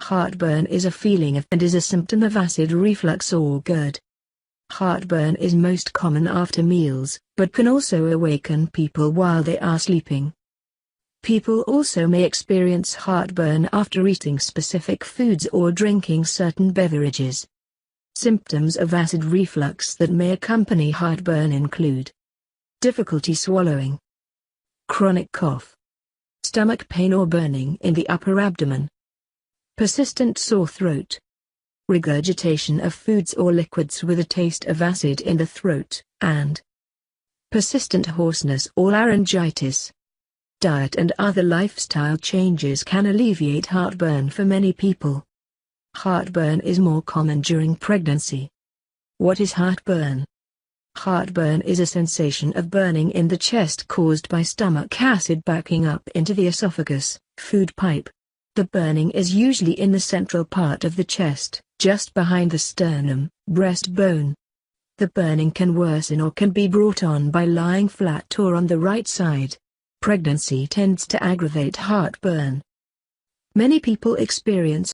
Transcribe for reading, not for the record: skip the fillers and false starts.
Heartburn is a feeling of and is a symptom of acid reflux or GERD. Heartburn is most common after meals, but can also awaken people while they are sleeping. People also may experience heartburn after eating specific foods or drinking certain beverages. Symptoms of acid reflux that may accompany heartburn include difficulty swallowing, chronic cough, stomach pain or burning in the upper abdomen, persistent sore throat, regurgitation of foods or liquids with a taste of acid in the throat, and persistent hoarseness or laryngitis. Diet and other lifestyle changes can alleviate heartburn for many people. Heartburn is more common during pregnancy. What is heartburn? Heartburn is a sensation of burning in the chest caused by stomach acid backing up into the esophagus, food pipe. The burning is usually in the central part of the chest, just behind the sternum, breastbone. The burning can worsen or can be brought on by lying flat or on the right side. Pregnancy tends to aggravate heartburn. Many people experience